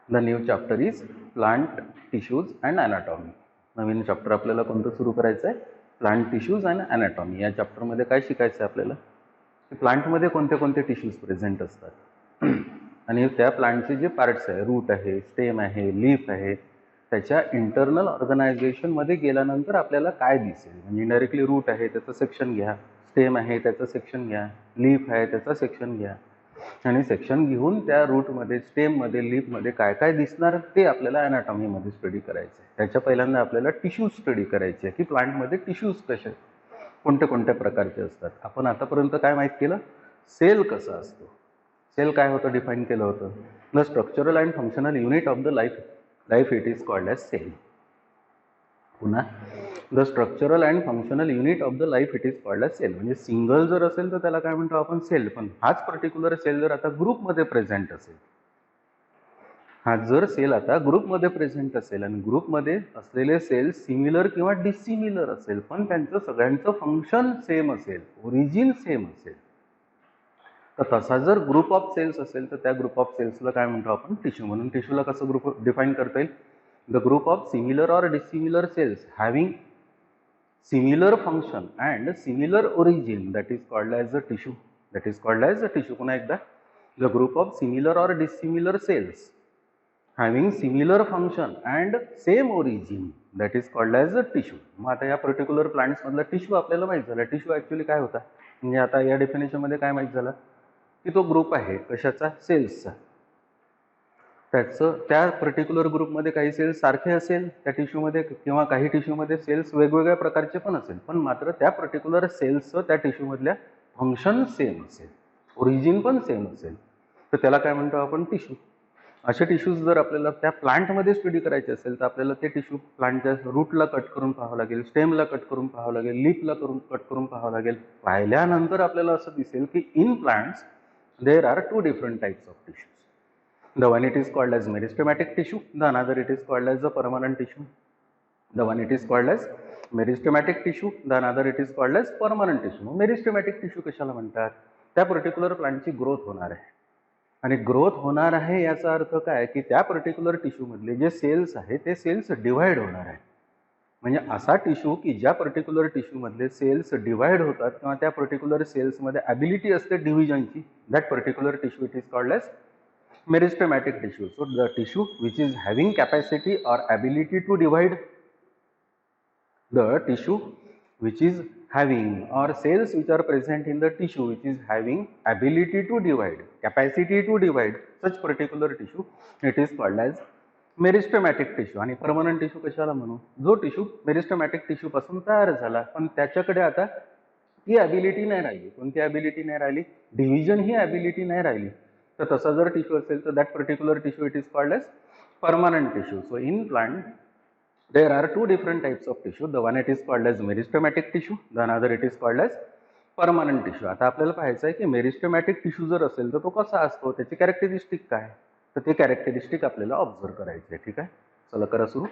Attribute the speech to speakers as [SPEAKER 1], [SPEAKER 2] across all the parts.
[SPEAKER 1] The new chapter is plant tissues and anatomy. Naveen chapter आपल्याला कोणतं सुरू करायचं आहे? Plant tissues and anatomy. या चॅप्टरमध्ये काय शिकायचं आहे आपल्याला? की प्लांटमध्ये कोणते कोणते टिश्यूज प्रेझेंट असतात आणि त्या प्लांटचे जे पार्ट्स आहे, रूट आहे, स्टेम आहे, लीफ आहे, त्याच्या इंटरनल ऑर्गनायझेशनमध्ये गेल्यानंतर आपल्याला काय दिसेल. म्हणजे डायरेक्टली रूट आहे त्याचं सेक्शन घ्या, स्टेम आहे त्याचं सेक्शन घ्या, लीफ आहे त्याचा सेक्शन घ्या आणि सेक्शन घेऊन त्या रूटमध्ये, स्टेममध्ये, लीफमध्ये काय काय दिसणार ते आपल्याला ॲनाटॉमीमध्ये स्टडी करायचं आहे. त्याच्या पहिल्यांदा आपल्याला टिश्यूज स्टडी करायचे आहे की प्लांटमध्ये टिश्यूज कसे, कोणत्या कोणत्या प्रकारचे असतात. आपण आतापर्यंत काय माहीत केलं? सेल कसा असतो. सेल काय होतं डिफाईन केलं होतं? The structural and functional unit of the life it is called as cell. पुन्हा the structural and functional unit of the life it is called as cell. म्हणजे सिंगल जर असेल तर त्याला काय म्हणतो आपण? सेल. पण हाच पर्टिक्युलर सेल जर आता ग्रुपमध्ये प्रेझेंट असेल, हा जर सेल आता ग्रुपमध्ये प्रेझेंट असेल आणि ग्रुपमध्ये असलेले सेल सिमिलर किंवा डिसिमिलर असेल, पण त्यांचं सगळ्यांचं फंक्शन सेम असेल, ओरिजिन सेम असेल, तर तसा जर ग्रुप ऑफ सेल्स असेल तर त्या ग्रुप ऑफ सेल्सला काय म्हणतो आपण? टिश्यू. म्हणून टिश्यूला कसं ग्रुप डिफाईन करता येईल? The group of similar or dissimilar cells having similar function and similar origin that is called as a tissue. That is called as a tissue. पुन्हा एकदा, the group of similar or dissimilar cells having similar function and same origin that is called as a tissue. मग आता या particular plants मधला tissue आपल्याला माहित झाला. Tissue actually काय होता? म्हणजे आता या डेफिनेशनमध्ये काय माहित झालं की तो ग्रुप आहे कशाचा? सेल्सचा. त्याचं त्या पर्टिक्युलर ग्रुपमध्ये काही सेल्स सारखे असेल त्या टिश्यूमध्ये किंवा काही टिश्यूमध्ये सेल्स वेगवेगळ्या प्रकारचे पण असेल, पण मात्र त्या पर्टिक्युलर सेल्सचं त्या टिश्यूमधल्या फंक्शन सेम असेल, ओरिजिन पण सेम असेल, तर त्याला काय म्हणतो आपण? टिश्यू. असे टिश्यूज जर आपल्याला त्या प्लांटमध्ये स्टडी करायचे असेल तर आपल्याला ते टिश्यू प्लांटच्या रूटला कट करून पाहावं लागेल, स्टेमला कट करून पाहावं लागेल, लीफला कट करून पाहावं लागेल. पाहिल्यानंतर आपल्याला असं दिसेल की in plants there are two different types of tissues. The one it is called as meristematic tissue, the another it is called as the permanent tissue. The one it is called as meristematic tissue, the another it is called as permanent tissue. Meristematic tissue कशाला म्हणतात? त्या particular प्लांटची growth होणार आहे आणि growth होणार आहे याचा अर्थ काय की त्या पर्टिक्युलर टिश्यूमधले जे सेल्स आहेत ते सेल्स डिवाइड होणार आहे. म्हणजे असा टिश्यू की ज्या पर्टिक्युलर टिश्यूमधले सेल्स डिवाइड होतात किंवा त्या पर्टिक्युलर सेल्समध्ये ॲबिलिटी असते डिव्हिजनची, that particular tissue it is called as meristematic tissue. So the tissue which is having capacity or ability to divide, the tissue which is having or cells which are present in the tissue which is having ability to divide, capacity to divide, such particular tissue it is called as meristematic tissue. आणि permanent tissue कशाला म्हणू? जो tissue मेरिस्टेमॅटिक tissue पासून तयार झाला पण त्याच्याकडे आता ती ॲबिलिटी नाही राहिली. कोणती ॲबिलिटी नाही राहिली? डिव्हिजन ही ॲबिलिटी नाही राहिली. तर तसा जर टिश्यू असेल तर that particular tissue it is called as permanent tissue. So in plant there are two different types of tissue. The one it is called as meristematic tissue, the another it is called as permanent tissue. आता आपल्याला पाहायचं आहे की मेरिस्टेमॅटिक tissue जर असेल तर तो कसा असतो, त्याची कॅरेक्टरिस्टिक काय, तर ते कॅरेक्टरिस्टिक आपल्याला ऑब्झर्व करायचे आहे. ठीक आहे, चला करा सुरू.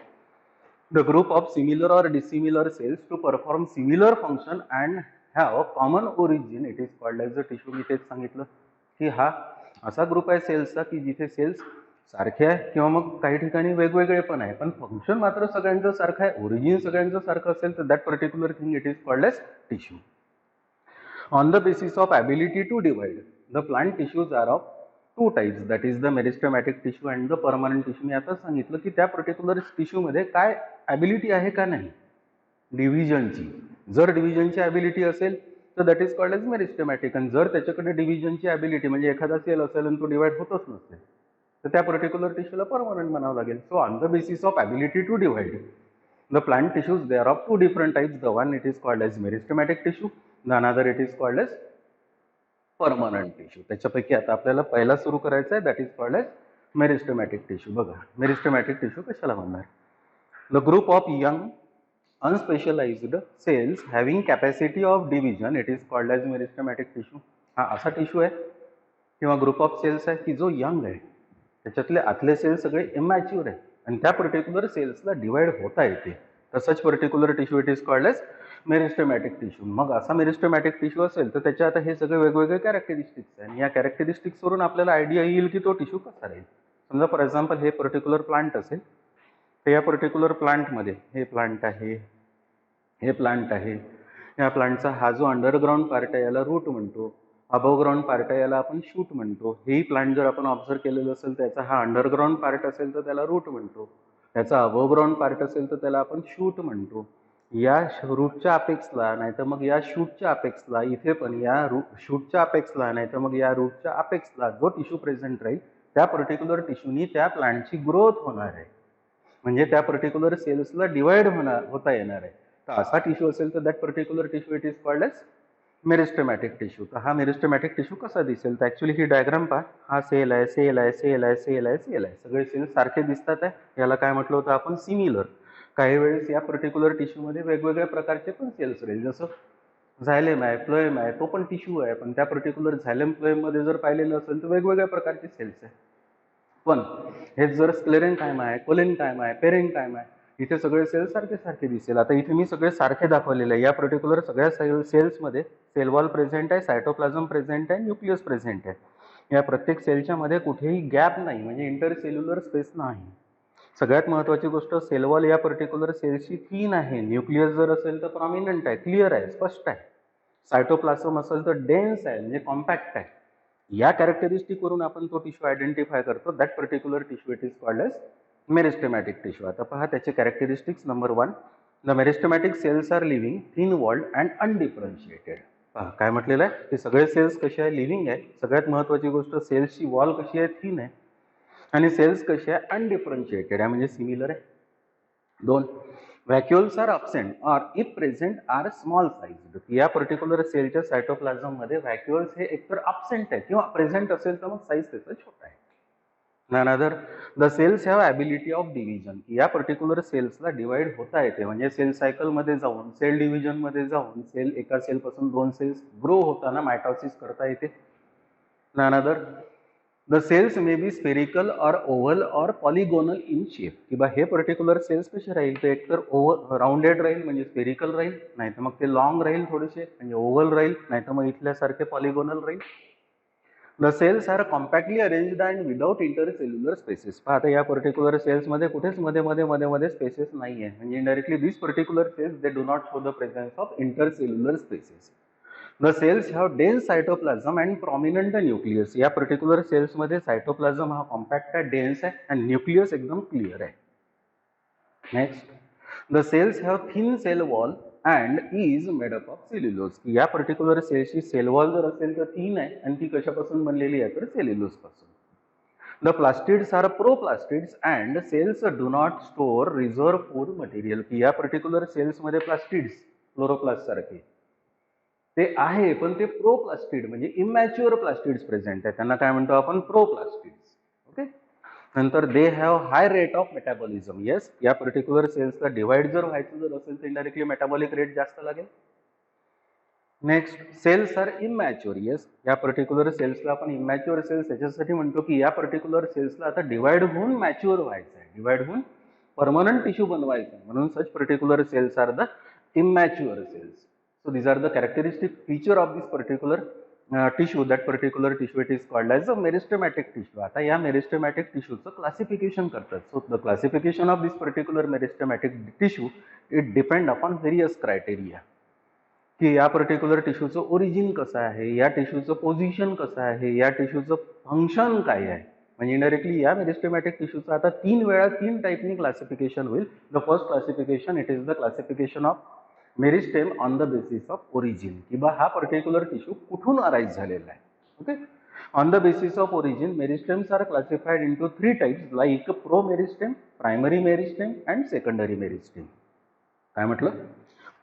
[SPEAKER 1] The group of similar or dissimilar cells to perform similar function and have common origin it is called as a tissue. मी तेच सांगितलं की हा असा ग्रुप आहे सेल्सचा की जिथे सेल्स सारखे आहे किंवा मग काही ठिकाणी वेगवेगळे पण आहे, पण फंक्शन मात्र सगळ्यांचं सारखं आहे, ओरिजिन सगळ्यांचं सारखं असेल तर that particular thing it is called as tissue. On the basis of ability to divide, the plant tissues are of two types, that is the meristematic tissue and the permanent tissue. मी आता सांगितलं की त्या particular टिश्यूमध्ये काय ability आहे का नाही डिव्हिजनची. जर डिव्हिजनची ॲबिलिटी असेल तर दॅट इज कॉल्ड एज मेरिस्टेमॅटिक, आणि जर त्याच्याकडे डिव्हिजनची ॲबिलिटी म्हणजे एखादा सेल असेल आणि तो डिवाइड होतच नसेल तर त्या पर्टिक्युलर टिश्यूला परमनंट म्हणावं लागेल. So on the basis of ability to divide, the plant tissues they are of two different types. The one it is called as meristematic tissue, the another it is called as permanent tissue. त्याच्यापैकी आता आपल्याला पहिला सुरू करायचा आहे, that is called as meristematic tissue. बघा meristematic tissue कशाला म्हणणार? The group of young unspecialized cells having capacity of division it is called as meristematic tissue. हा असा टिश्यू आहे किंवा ग्रुप ऑफ सेल्स आहे की जो यंग आहे, त्याच्यातले आतले सेल्स सगळे इमॅच्युअर आहे आणि त्या पर्टिक्युलर सेल्सला डिवाइड होता येते, तसंच particular tissue it is called as meristematic tissue. मग असा मेरिस्टेमॅटिक टिश्यू असेल तर त्याच्या आता हे सगळे वेगवेगळे कॅरेक्टरिस्टिक्स आहे आणि या कॅरेक्टरिस्टिक्सवरून आपल्याला आयडिया येईल की तो टिश्यू कसा राहील. समजा फॉर एक्झाम्पल हे पर्टिक्युलर प्लांट असेल, तर या पर्टिक्युलर प्लांटमध्ये हे प्लांट आहे, हे प्लांट आहे, या प्लांटचा हा जो अंडरग्राऊंड पार्ट आहे याला रूट म्हणतो, अबव ग्राउंड पार्ट आहे याला आपण शूट म्हणतो. हेही प्लांट जर आपण ऑब्झर्व केलेलं असेल त्याचा हा अंडरग्राऊंड पार्ट असेल तर त्याला रूट म्हणतो, त्याचा अबव ग्राउंड पार्ट असेल तर त्याला आपण शूट म्हणतो. या रूटच्या अपेक्सला नाही तर मग या शूटच्या अपेक्सला, इथे पण या शूटच्या अपेक्सला नाही तर मग या रूटच्या अपेक्सला जो टिश्यू प्रेझेंट राहील त्या पर्टिक्युलर टिश्यूनी त्या प्लांटची ग्रोथ होणार आहे, म्हणजे त्या पर्टिक्युलर सेल्सला डिवाइड होता येणार आहे. तर असा टिश्यू असेल तर that particular tissue it is called as meristematic tissue. तर हा मेरिस्टेमॅटिक टिश्यू कसा दिसेल, तर ऍक्च्युली ही डायग्राम पहा, हा सेल आहे, सेल आहे, सेल आहे, सेल आहे, सेल आहे, सगळे सेल सारखे दिसतात आहे. याला काय म्हटलं होतं आपण, सिमिलर. काही वेळेस या पर्टिक्युलर टिश्यूमध्ये वेगवेगळ्या प्रकारचे पण सेल्स राहील, जसं झायलेम आहे, फ्लोएम आहे, तो पण टिश्यू आहे, पण त्या पर्टिक्युलर झायलेम फ्लोएम मध्ये जर पाहिलेलं असेल तर वेगवेगळ्या प्रकारचे सेल्स आहे. पण हे जर स्क्लेरेन्काइम आहे, कोलेनकाइम आहे, पेरेन्काइम आहे, इथे सगळे सेल्स सारखे सारखे दिसेल. आता इथे मी सगळे सारखे दाखवलेले आहे. या पर्टिक्युलर सगळ्या सेल्समध्ये सेल वॉल प्रेझेंट आहे, सायटोप्लाझम प्रेझेंट आहे, न्यूक्लियस प्रेझेंट आहे. या प्रत्येक सेलच्या मध्ये कुठेही गॅप नाही, म्हणजे इंटरसेल्युलर स्पेस नाही. सगळ्यात महत्त्वाची गोष्ट, सेल वॉल या पर्टिक्युलर सेलची थिन आहे, न्यूक्लियस जर असेल तर प्रॉमिनंट आहे, क्लिअर आहे, स्पष्ट आहे. सायटोप्लाझम असेल तर डेन्स आहे, म्हणजे कॉम्पॅक्ट आहे. या कॅरेक्टरिस्टिक वरून आपण तो टिश्यू आयडेंटिफाय करतो. That particular tissue it is called as meristematic tissue. आता पहा त्याचे characteristics. Number 1, the meristematic cells are living, thin walled and undifferentiated. पहा काय म्हटलेलं आहे, ते सगळे सेल्स कसे आहे, लिव्हिंग आहे. सगळ्यात महत्त्वाची गोष्ट, सेल्सची वॉल कशी आहे, थिन आहे, आणि सेल्स कशी आहे, अनडिफरन्शिएटेड आहे, म्हणजे सिमिलर आहे. 2, vacuoles are absent or if present are small size. या पर्टिक्युलर सेलच्या सायटोप्लाझम मध्ये व्हॅक्युल्स हे एकतर अब्सेंट आहे किंवा प्रेझेंट असेल तर मग साईज त्याचा छोटा आहे. Another, the cells have ability of division. या पर्टिक्युलर सेल्सला डिवाइड होता येते, म्हणजे सेल सायकल मध्ये जाऊन, सेल डिव्हिजन मध्ये जाऊन, एका सेल पासून 2 सेल्स ग्रो होताना मायटॉसिस करता येते. Another, the cells may be spherical or oval or polygonal in shape. किंवा हे पर्टिक्युलर सेल्स कसे राहील, तर एकतर राऊंडेड राहील म्हणजे स्पेरिकल राहील, नाही तर मग ते लॉंग राहील थोडेसे म्हणजे ओव्हल राहील, नाही तर मग इथल्यासारखे पॉलिगोनल राहील. The cells are compactly arranged and without intercellular spaces. पहा आता या पर्टिक्युलर सेल्समध्ये कुठेच मध्ये मध्ये मध्ये मध्ये स्पेसेस नाही आहे, म्हणजे indirectly this particular cells they do not show the presence of intercellular spaces. The cells have dense cytoplasm and prominent nucleus. या पर्टिक्युलर सेल्समध्ये सायटोप्लाझम हा कॉम्पॅक्ट आहे, डेन्स आहे, आणि न्यूक्लियस एकदम क्लिअर आहे. Next, the cells have thin cell wall and is made up of cellulose. या particular सेल्सची सेल वॉल जर असेल तर थिन आहे, आणि ती कशापासून बनलेली आहे, तर सेल्युलोज पासून. The plastids are proplastids and cells do not store reserve food material. या पर्टिक्युलर सेल्समध्ये प्लास्टिड्स, क्लोरोप्लास्ट सारखे ते आहे, पण ते प्रोप्लास्टिड म्हणजे इमॅच्युअर प्लास्टिड्स प्रेझेंट आहे, त्यांना काय म्हणतो आपण, प्रोप्लास्टिड्स. ओके. नंतर they have high rate of metabolism. Yes, या पर्टिक्युलर सेल्सला डिवाइड जर व्हायचं जर असेल तर इनडायरेक्टली मेटाबॉलिक रेट जास्त लागेल. Next, cells are immature. Yes, या पर्टिक्युलर सेल्सला आपण इमॅच्युअर सेल्स याच्यासाठी म्हणतो की या पर्टिक्युलर सेल्सला आता डिवाइड होऊन मॅच्युअर व्हायचं आहे, डिवाइड होऊन परमनंट टिश्यू बनवायचं आहे, म्हणून such particular cells are the immature cells. So these are the characteristic feature of this particular tissue. That particular tissue it is called as a meristematic tissue. आता या meristematic tissue चं classification करतात. So the classification of this particular meristematic tissue it depend upon various criteria. की या particular टिश्यूचं origin कसं आहे, या टिश्यूचं position कसं आहे, या टिश्यूचं फंक्शन काय आहे. म्हणजे इनडायरेक्टली या मेरिस्टेमॅटिक टिश्यूचं आता 3 वेळा 3 टाईपनी क्लासिफिकेशन होईल. The first classification it is the classification of meristem on the basis of origin, किंवा हा पर्टिक्युलर टिश्यू कुठून अराइज झालेला आहे. Okay. On the basis of origin meristems are classified into 3 types like promeristem, primary meristem and secondary meristem. काय म्हटलं,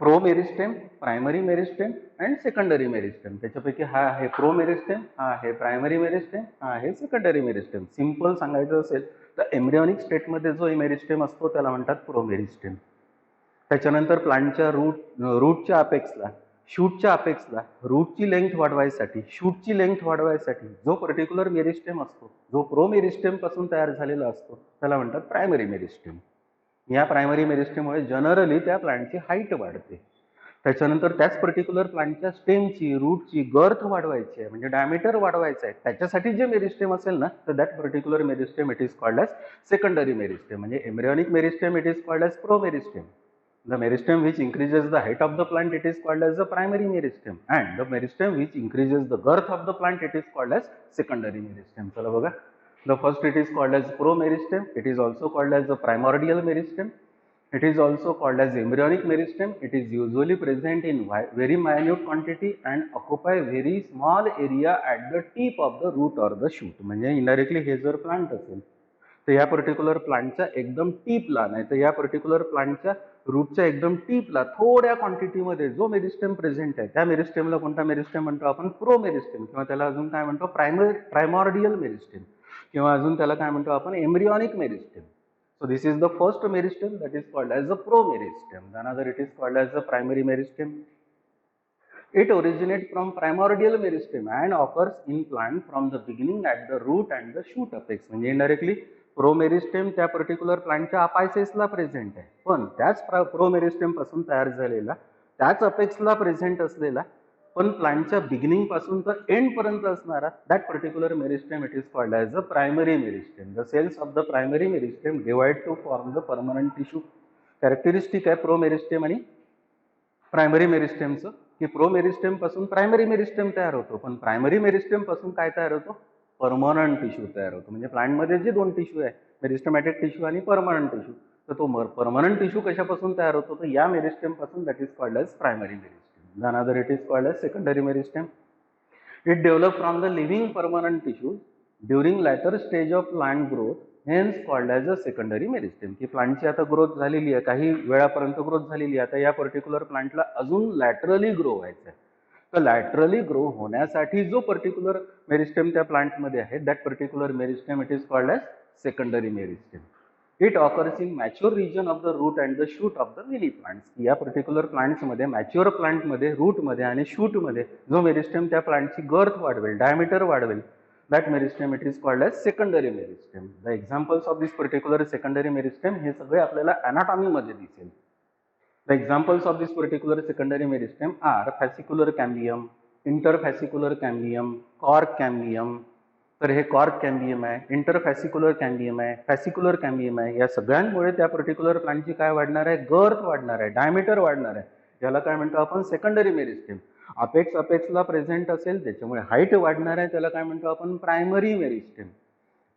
[SPEAKER 1] promeristem, primary meristem and secondary meristem. त्याच्यापैकी हा आहे प्रो मेरिस्टेम, हा आहे प्रायमरी मेरिस्टेम, हा आहे सेकंडरी मेरिस्टेम. सिंपल सांगायचं असेल तर एम्ब्रियॉनिक स्टेटमध्ये जो मेरिस्टेम असतो त्याला म्हणतात प्रो मेरिस्टेम. त्याच्यानंतर प्लांटच्या रूटच्या अपेक्सला, शूटच्या अपेक्सला रूटची लेंथ वाढवायसाठी, शूटची लेंथ वाढवायसाठी जो पर्टिक्युलर मेरिस्टेम असतो, जो प्रो मेरिस्टेम पासून तयार झालेला असतो त्याला म्हणतात प्रायमरी मेरिस्टेम. या प्रायमरी मेरिस्टेममुळे जनरली त्या प्लांटची हाईट वाढते. त्याच्यानंतर त्याच पर्टिक्युलर प्लांटच्या स्टेमची, रूटची गर्थ वाढवायची आहे, म्हणजे डायमीटर वाढवायचं आहे, त्याच्यासाठी जे मेरिस्टेम असेल ना, तर that particular meristem it is called as secondary meristem. म्हणजे embryonic meristem it is called as promeristem. The meristem which increases the height of the plant it is called as the primary meristem, and the meristem which increases the girth of the plant it is called as secondary meristem. चला बघा, the first it is called as pro meristem, it is also called as the primordial meristem, it is also called as embryonic meristem. It is usually present in very minute quantity and occupy very small area at the tip of the root or the shoot. म्हणजे indirectly हे जर plant असेल तर या particular प्लांटच्या एकदम टीपला, नाही तर या पर्टिक्युलर प्लांटच्या रूटच्या एकदम टीपला थोड्या क्वांटिटीमध्ये जो मेरिस्टेम प्रेझेंट आहे त्या मेरिस्टेमला कोणता मेरिस्टेम म्हणतो आपण? प्रो मेरिस्टेम, किंवा त्याला अजून काय म्हणतो? प्रायमॉर्डियल मेरिस्टेम, किंवा अजून त्याला काय म्हणतो आपण? Embryonic meristem. So this is the first meristem, that is called as the pro-meristem. Another it is called as the primary meristem. It originates from primordial meristem and occurs in plant from the beginning at the root and the shoot apex. म्हणजे indirectly प्रोमेरिस्टेम त्या particular प्लांटच्या अपायसेसला present आहे, पण त्याच प्रोमेरिस्टेम पासून तयार झालेला, त्याच अपेक्सला प्रेझेंट असलेला, पण प्लांटच्या बिगिनिंग पासून तर एंड पर्यंत असणारा that particular meristem it is called as the primary meristem. The cells of the primary meristem divide to form the permanent tissue. Characteristic आहे प्रो मेरिस्टेम आणि प्रायमरी मेरिस्टेमचं, की प्रो मेरिस्टेम पासून प्रायमरी मेरिस्टेम तयार होतो, पण प्रायमरी मेरिस्टेम पासून काय तयार होतो? परमनंट टिश्यू तयार होतो. म्हणजे प्लांटमध्ये जे दोन टिश्यू आहे, मेरिस्टेमॅटिक टिश्यू आणि परमनंट टिश्यू, तर तो परमनंट टिश्यू कशापासून तयार होतो? तर या मेरिस्टेम पासून, that is called as primary meristem. Another it is called as secondary meristem. It develop from the living permanent tissue during later stage of plant growth, hence called as a secondary meristem. की प्लांटची आता growth झालेली आहे, काही वेळापर्यंत growth झालेली आहे, आता या पर्टिक्युलर प्लांटला अजून लॅटरली ग्रो व्हायचं आहे. तर लॅटरली ग्रो होण्यासाठी जो पर्टिक्युलर मेरिस्टेम त्या प्लांटमध्ये आहे, that particular meristem it is called as secondary meristem. It occurs in mature region of the root and the shoot of the mini plants. या पर्टिक्युलर प्लांट्समध्ये, मॅच्युअर प्लांटमध्ये, रूटमध्ये आणि शूटमध्ये जो मेरिस्टेम त्या प्लांटची गर्थ वाढवेल, डायमीटर वाढवेल, that meristem it is called as secondary meristem. The examples of this particular secondary meristem हे सगळे आपल्याला anatomy मध्ये दिसेल. The examples of this particular secondary meristem are fascicular cambium, interfascicular cambium, cork cambium. तर हे cork cambium आहे, इंटरफॅसिक्युलर cambium आहे, फॅसिक्युलर cambium आहे. या सगळ्यांमुळे त्या पर्टिक्युलर प्लांटची काय वाढणार आहे? गर्थ वाढणार आहे, डायमीटर वाढणार आहे. याला काय म्हणतो आपण? Secondary meristem. अपेक्सला प्रेझेंट असेल त्याच्यामुळे हाईट वाढणार आहे, त्याला काय म्हणतो आपण? Primary meristem.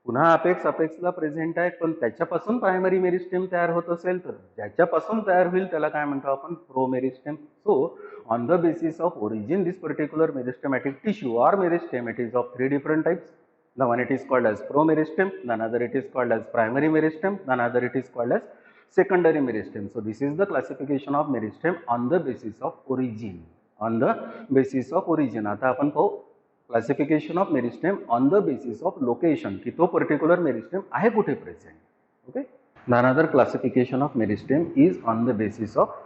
[SPEAKER 1] पुन्हा अपेक्सला प्रेझेंट आहे, पण त्याच्यापासून प्रायमरी मेरिस्टेम तयार होत असेल तर ज्याच्यापासून तयार होईल त्याला काय म्हणतो आपण? Promeristem. So on the basis of origin this particular meristematic tissue or meristem it is of 3 different types. The one it is called as pro meristem, the another it is called as primary meristem, the another it is called as secondary meristem. So this is the classification of meristem on the basis of origin. On the basis of origin. आता आपण पाहू classification of meristem on the basis of location, की तो particular meristem आहे कुठे present. Okay. The another classification of meristem is on the basis of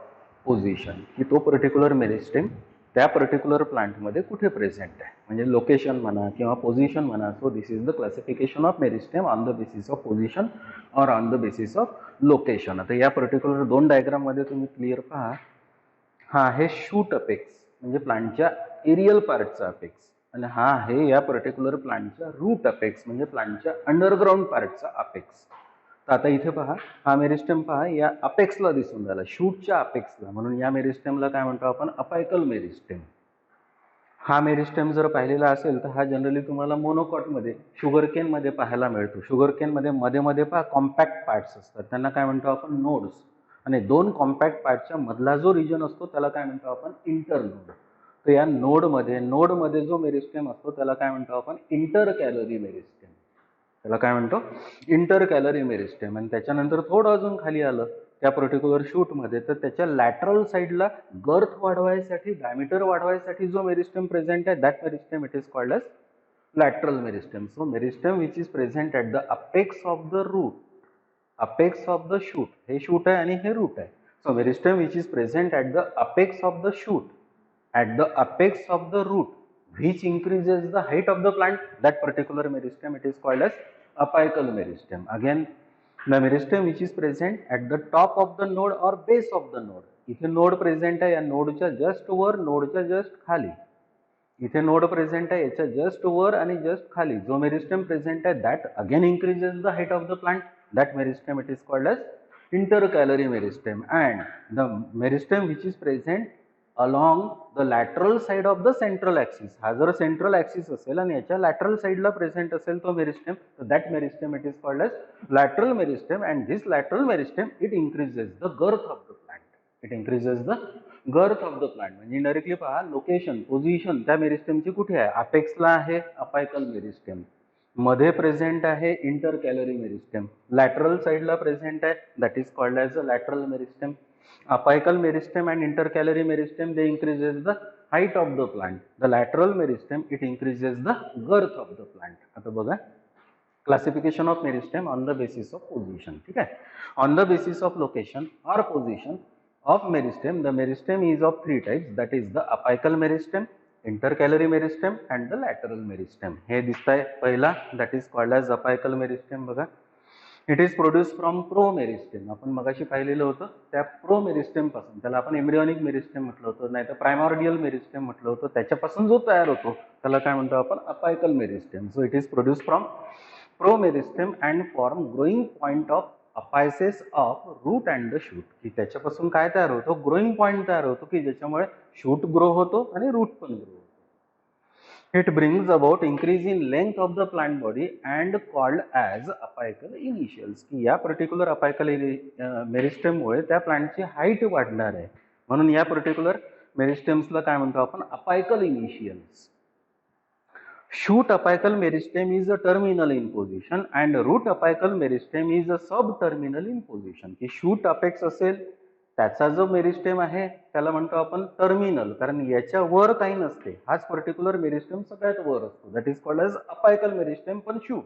[SPEAKER 1] position, की तो particular meristem त्या पर्टिक्युलर प्लांटमध्ये कुठे प्रेझेंट आहे, म्हणजे लोकेशन म्हणा किंवा पोझिशन म्हणा. So this is the classification of meristem on the basis of position or on the basis of location. आता या पर्टिक्युलर दोन डायग्राममध्ये तुम्ही क्लिअर पहा. हा आहे शूट अपेक्स, म्हणजे प्लांटच्या एरियल पार्टचा अपेक्स, आणि हा आहे या पर्टिक्युलर प्लांटच्या रूट अपेक्स, म्हणजे प्लांटच्या अंडरग्राउंड पार्टचा अपेक्स. तर आता इथे पहा, हा मेरिस्टेम पहा या अपेक्सला दिसून राहिला, शूटच्या अपेक्सला, म्हणून या मेरिस्टेमला काय म्हणतो आपण? Apical meristem. हा मेरिस्टेम जर पाहिलेला असेल तर हा जनरली तुम्हाला मोनोकॉटमध्ये, शुगरकेनमध्ये पाहायला मिळतो. शुगरकेनमध्ये मध्ये मध्ये पहा कॉम्पॅक्ट पार्ट्स असतात, त्यांना काय म्हणतो आपण? नोड्स. आणि दोन कॉम्पॅक्ट पार्टच्या मधला जो रिजन असतो त्याला काय म्हणतो आपण? इंटरनोड. तर या नोडमध्ये जो मेरिस्टेम असतो त्याला काय म्हणतो आपण? Inter calorie meristem. त्याला काय म्हणतो? Inter calorie meristem. आणि त्याच्यानंतर थोडं अजून खाली आलं त्या पर्टिक्युलर शूटमध्ये, तर त्याच्या लॅटरल साईडला गर्थ वाढवायसाठी, डायमीटर वाढवायसाठी जो मेरिस्टेम प्रेझेंट आहे, that meristem it is called as lateral meristem. So meristem which is present at the apex of the root, apex of the shoot, हे शूट आहे आणि हे रूट आहे. So meristem which is present at the apex of the shoot, at the apex of the root, which increases the height of the plant, that particular meristem it is called as apical meristem. Again, the meristem which is present at the top of the node or base of the node, इथे node present आहे, या नोडच्या just वर, नोडच्या just खाली. इथे node present आहे, याच्या जस्ट वर आणि जस्ट खाली जो मेरिस्टेम प्रेझेंट आहे, that again increases the height of the plant. That meristem it is called as intercalary meristem. And the meristem which is present along the lateral side of the central axis, हा जर central axis असेल आणि याच्या lateral side ला present असेल तो meristem, so that meristem it is called as lateral meristem. And this lateral meristem it increases the girth of the plant. It increases the girth of the plant. म्हणजे indirectly पहा, location, position त्या मेरिस्टेमची कुठे आहे? अपेक्सला आहे apical meristem, मध्ये present आहे intercalary meristem, lateral साइडला present आहे, that is called as a lateral meristem. Apical meristem and intercalary meristem they increases the height of the plant. The lateral meristem it increases the girth of the plant. आता बघा, classification of meristem on the basis of position. ठीक आहे, on the basis of location और position of meristem, the meristem is of 3 types, that is the apical meristem, intercalary meristem and the lateral meristem. हे दिसतंय पहिला, that is called as apical meristem. बघा, it is produced from promeristem. आपण मगाशी पाहिलेलं होतं त्या प्रोमेरिस्टेम पासून, त्याला आपण एम्ब्रियोनिक मेरिस्टेम म्हटलं होतं, नाही तर प्रायमॉर्डियल मेरिस्टेम म्हटलं होतं. त्याच्यापासून जो तयार होतो त्याला काय म्हणतो आपण? Apical meristem. So it is produce from promeristem and form growing point of apices of root and the shoot. की त्याच्यापासून काय तयार होतो? ग्रोईंग पॉइंट तयार होतो, की ज्याच्यामुळे शूट ग्रो होतो आणि रूट पण ग्रो होतो. It brings about increase in length of the plant body and called as apical initials. की या पर्टिक्युलर अपायकल मेरिस्टेममुळे त्या प्लांटची हाईट वाढणार आहे, म्हणून या पर्टिक्युलर मेरिस्टेम्सला काय म्हणतो आपण? Apical initials. Shoot apical meristem is a terminal in position and root apical meristem is a subterminal in position. की shoot apex असेल त्याचा जो मेरिस्टेम आहे त्याला म्हणतो आपण टर्मिनल, कारण याच्या वर काही नसते. हाच पर्टिक्युलर मेरिस्टेम सगळ्यात वर असतो, that is called as apical meristem पण शूट.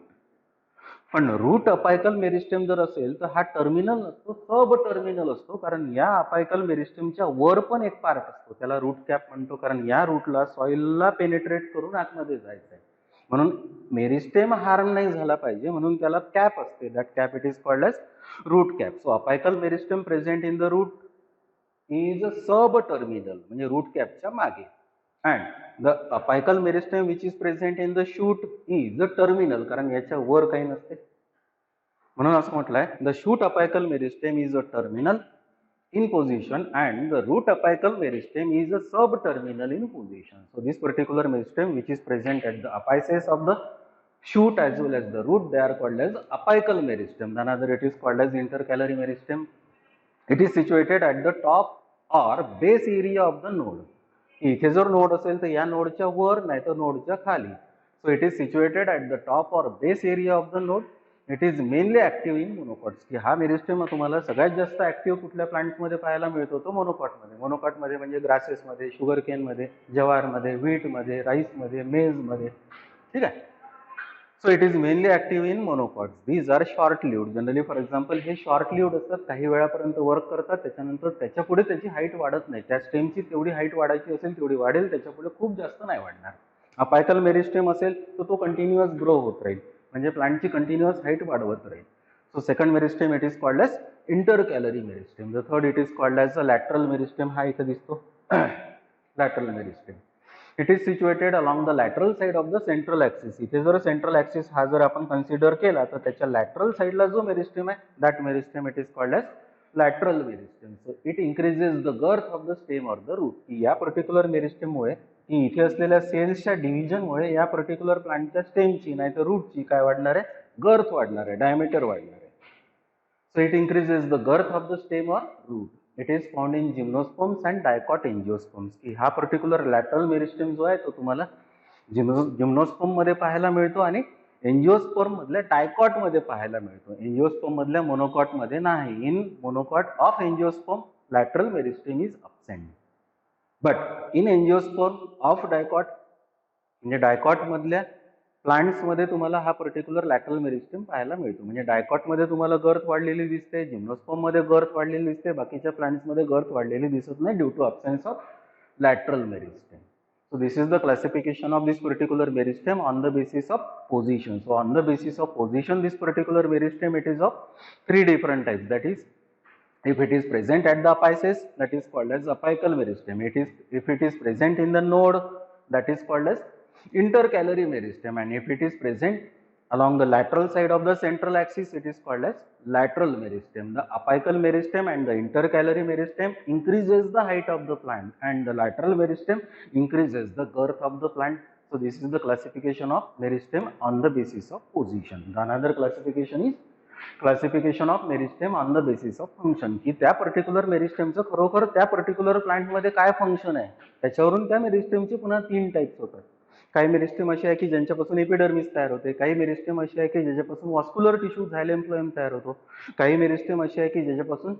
[SPEAKER 1] पण रूट अपायकल मेरिस्टेम जर असेल तर हा टर्मिनल नसतो, सब टर्मिनल असतो, कारण या अपायकल मेरिस्टेमच्या वर पण एक पार्ट असतो, त्याला रूट कॅप म्हणतो, कारण या रूटला सॉइलला पेनिट्रेट करून आतमध्ये जायचं आहे. म्हणून मेरिस्टेम हार्म नाही झाला पाहिजे म्हणून त्याला कॅप असते, that cap it is called as root cap. So apical meristem present in the root is a sub terminal, म्हणजे रूट कॅपच्या मागे. And the apical meristem which is present in the shoot is a terminal, कारण याच्या वर काही नसते, म्हणून असं म्हटलंय the shoot apical meristem is a terminal in position and the root apical meristem is a subterminal in position. So this particular meristem which is present at the apices of the shoot as well as the root, they are called as apical meristem. Another it is called as intercalary meristem. It is situated at the top or base area of the node. इथे जर node असेल तर या नोडच्या वर नाही तर नोडच्या खाली. So it is situated at the top or base area of the node. It is mainly active in monocots. की हा मेरिस्टेम तुम्हाला सगळ्यात जास्त ऍक्टिव्ह कुठल्या प्लांट्समध्ये पाहायला मिळतो? तो मोनोकॉटमध्ये. मोनोकॉटमध्ये म्हणजे ग्रासेसमध्ये, शुगर केनमध्ये, जवारमध्ये, व्हीटमध्ये, राईसमध्ये, मेजमध्ये. ठीक आहे. So it is mainly active in monocots. These are short lived. Generally for example हे शॉर्ट लिव्ड असतात, काही वेळापर्यंत वर्क करतात, त्याच्यानंतर त्याच्या पुढे त्याची हाईट वाढत नाही. त्या स्टेमची तेवढी हाईट वाढायची असेल तेवढी वाढेल, त्याच्या पुढे खूप जास्त नाही वाढणार. अपायकल मेरिस्टेम असेल तर तो कंटिन्युअस ग्रो होत राहील, म्हणजे प्लांटची कंटिन्युअस हाईट वाढवत राहील. So second meristem it is called as intercalary meristem. The third it is called as a lateral meristem. हा इथे दिसतो lateral meristem. It is situated along the lateral side of the central axis. इथे जर central axis हा जर आपण consider केला तर त्याच्या लॅटरल साइडला जो मेरिस्टेम आहे that meristem it is called as lateral meristem. So it increases the girth of the stem or the root. या पर्टिक्युलर मेरिस्टेममुळे की इथे असलेल्या सेल्सच्या डिव्हिजनमुळे या पर्टिक्युलर प्लांटच्या स्टेमची नाही तर रूटची काय वाढणार आहे? गर्थ वाढणार आहे, डायमीटर वाढणार आहे. So it increases the girth of the stem or root. It is found in gymnosperms and dicot angiosperms. की हा पर्टिक्युलर लॅटरल मेरिस्टेम जो आहे तो तुम्हाला जिम्नोस्पर्म मध्ये पाहायला मिळतो आणि एंजिओस्पर्म मधल्या डायकॉट मध्ये पाहायला मिळतो. एंजिओस्पर्म मधल्या मोनोकॉट मध्ये नाही. In monocot of angiosperm lateral meristem is absent. But in angiosperm of dicot, म्हणजे डायकॉट मधल्या प्लांट्स मध्ये तुम्हाला हा पर्टिक्युलर लॅटरल मेरिस्टेम पाहायला मिळतो. म्हणजे डायकॉट मध्ये तुम्हाला गर्थ वाढलेली दिसते, जिम्नोस्पर्म मध्ये गर्थ वाढलेली दिसते, बाकीच्या प्लांट्स मध्ये गर्थ वाढलेली दिसत नाही due to absence of lateral meristem. So this is the classification of this particular meristem on the basis of position. So on the basis of position, this particular meristem it is of 3 different types, that is If it is present at the apices, that is called as apical meristem. If it is present in the node, that is called as intercalary meristem, and if it is present along the lateral side of the central axis, it is called as lateral meristem. The apical meristem and the intercalary meristem increases the height of the plant, and the lateral meristem increases the girth of the plant. So this is the classification of meristem on the basis of position. The another classification is classification of meristem on the basis of function, की त्या particular मेरिस्टेमचं खरोखर त्या particular प्लांटमध्ये काय function आहे त्याच्यावरून त्या मेरिस्टेमचे पुन्हा 3 टाइप्स होतात. काही मेरिस्टेम असे आहे की ज्यांच्यापासून एपिडर्मिस तयार होते, काही मेरिस्टेम असे आहे की ज्याच्यापासून वॉस्क्युलर टिश्यू झायलेम फ्लोएम तयार होतो, काही मेरिस्टेम असे आहे की ज्याच्यापासून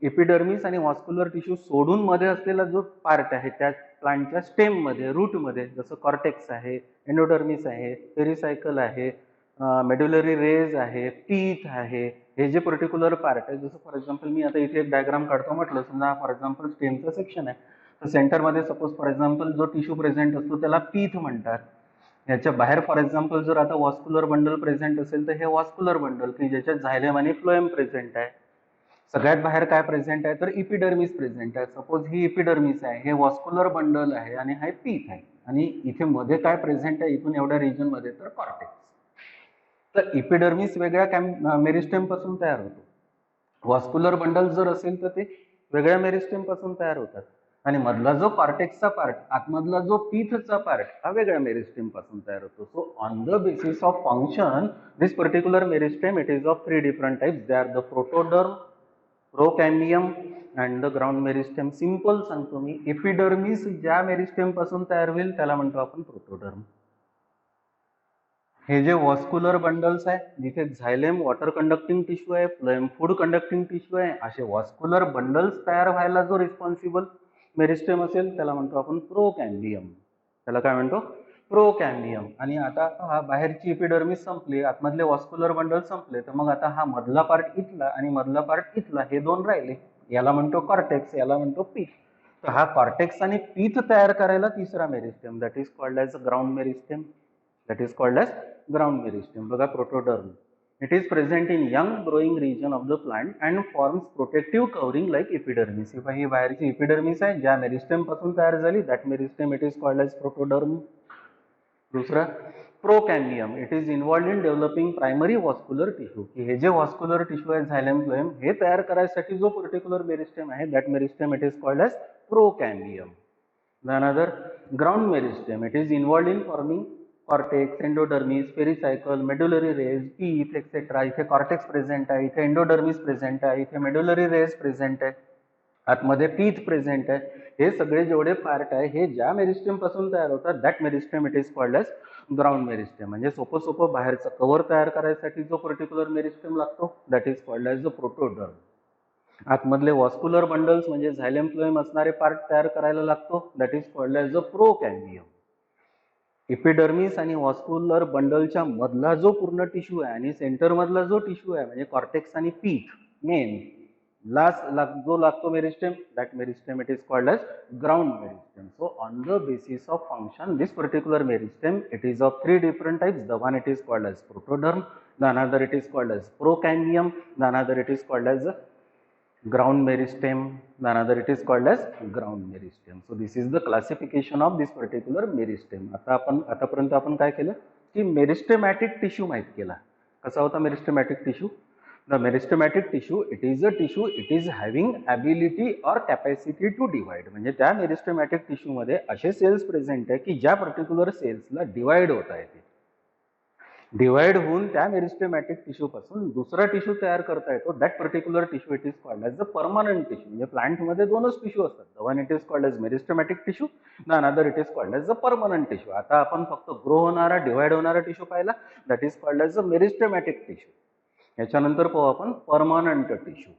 [SPEAKER 1] एपिडर्मिस आणि वॉस्क्युलर टिश्यू सोडून मध्ये असलेला जो पार्ट आहे त्या प्लांटच्या स्टेममध्ये रूटमध्ये, जसं कॉर्टेक्स आहे, एंडोडर्मिस आहे, पेरिसायकल आहे, मेड्युलरी रेज आहे, टीथ आहे, हे जे पर्टिक्युलर पार्ट आहे, जसं फॉर एक्झाम्पल मी आता इथे एक डायग्राम काढतो म्हटलं, समजा फॉर एक्झाम्पल स्टेमचं सेक्शन आहे, तर सेंटरमध्ये सपोज फॉर एक्झाम्पल जो टिश्यू प्रेझेंट असतो त्याला पीथ म्हणतात. याच्या बाहेर फॉर एक्झाम्पल जर आता वॉस्क्युलर बंडल प्रेझेंट असेल तर हे वॉस्क्युलर बंडल की ज्याच्यात झायलेम आणि फ्लोएम प्रेझेंट आहे. सगळ्यात बाहेर काय प्रेझेंट आहे तर इपिडर्मिस प्रेझेंट आहे. सपोज ही इपिडर्मिस आहे, हे वॉस्क्युलर बंडल आहे आणि हा पीथ आहे, आणि इथे मध्ये काय प्रेझेंट आहे इथून एवढ्या रिजन मध्ये तर कॉर्टेक्स. तर इपिडर्मिस वेगळ्या मेरिस्टेम पासून तयार होतो, वॉस्क्युलर बंडल जर असेल तर ते वेगळ्या मेरिस्टेम पासून तयार होतात, आणि मधला जो कॉर्टेक्सचा पार्ट, आतमधला जो पीथचा पार्ट हा वेगळ्या मेरिस्टेम पासून तयार होतो. So on the basis of function this particular meristem it is of 3 different types. They are the protoderm, procambium and the ground meristem. Simple सांगतो मी, एपिडर्मिस ज्या मेरिस्टेम पासून तयार होईल त्याला म्हणतो आपण प्रोटोडर्म. हे जे वॉस्क्युलर बंडल्स आहे जिथे झायलेम वॉटर कंडक्टिंग टिश्यू आहे, फ्लोएम फूड कंडक्टिंग टिश्यू आहे, असे वॉस्क्युलर बंडल्स तयार व्हायला जो रिस्पॉन्सिबल मेरिस्टेम असेल त्याला म्हणतो आपण प्रोकॅम्बियम. त्याला काय म्हणतो? प्रोकॅम्बियम. आणि आता हा बाहेरची एपिडर्मिस संपली, आतमधले वॉस्क्युलर बंडल संपले, तर मग आता हा मधला पार्ट इथला आणि मधला पार्ट इथला हे दोन राहिले, याला म्हणतो कॉर्टेक्स, याला म्हणतो पीथ. तर हा कॉर्टेक्स आणि पीथ तयार करायला तिसरा meristem, that is called as ground meristem. That is called as ground meristem. बघा protoderm, it is present in young growing region of the plant and forms protective covering like epidermis. ही बाहेरची epidermis आहे ज्या meristem पासून तयार झाली, that meristem it is called as protoderm. दुसरा procambium, it is involved in developing primary vascular tissue, की हे जे वॉस्क्युलर टिश्यू आहे झायलेम फ्लोएम हे तयार करायसाठी जो पर्टिक्युलर मेरिस्टेम आहे that meristem it is called as procambium. Another ground meristem, it is involved in forming cortex, endodermis, pericycle, medullary rays, pith etcetera. इथे कॉर्टेक्स प्रेझेंट आहे, इथे एंडोडर्मिस प्रेझेंट आहे, इथे मेड्युलरी रेज प्रेझेंट आहे, आतमध्ये टीथ प्रेझेंट आहे. हे सगळे जेवढे पार्ट आहे हे ज्या मेरिस्टेम पासून तयार होतात that meristem it is called as ground meristem. म्हणजे सोपं बाहेरचं कव्हर तयार करायसाठी जो पर्टिक्युलर मेरिस्टेम लागतो that is called as the protoderm. आतमधले वॉस्क्युलर बंडल्स म्हणजे झायलेम फ्लोएम असणारे पार्ट तयार करायला लागतो that is called as the procambium. Epidermis आणि वॉस्क्युलर बंडलच्या मधला जो पूर्ण टिश्यू आहे आणि सेंटर मधला जो टिश्यू आहे म्हणजे कॉर्टेक्स आणि पीथ मेन जो लागतो meristem that meristem it is called as ground meristem. So on the basis of function this particular meristem it is of 3 different types. The one it is called as protoderm, the another it is called as procambium, the another it is called as ground meristem, the another it is called as ground meristem. So this is the classification of this particular meristem. आतापर्यंत आपण काय केलं की मेरिस्टेमॅटिक tissue माहित केला. कसा होता meristematic tissue? The meristematic tissue it is a tissue, it is having ability or capacity to divide. म्हणजे त्या मेरिस्टेमॅटिक टिश्यू मध्ये असे सेल्स प्रेझेंट आहे की ज्या पर्टिक्युलर सेल्सला डिवाइड होता येते, डिवाइड होऊन त्या मेरिस्टेमॅटिक टिश्यू पासून दुसरा टिश्यू तयार करता येतो. That particular tissue it is called as the permanent tissue. म्हणजे प्लांट मध्ये दोनच टिश्यू असतात, the one it is called as meristematic tissue, the another it is called as the permanent tissue. आता आपण फक्त ग्रो होणारा डिवाइड होणारा tissue पाहिला that is called as the meristematic tissue. याच्यानंतर पाहू आपण परमनंट टिश्यू.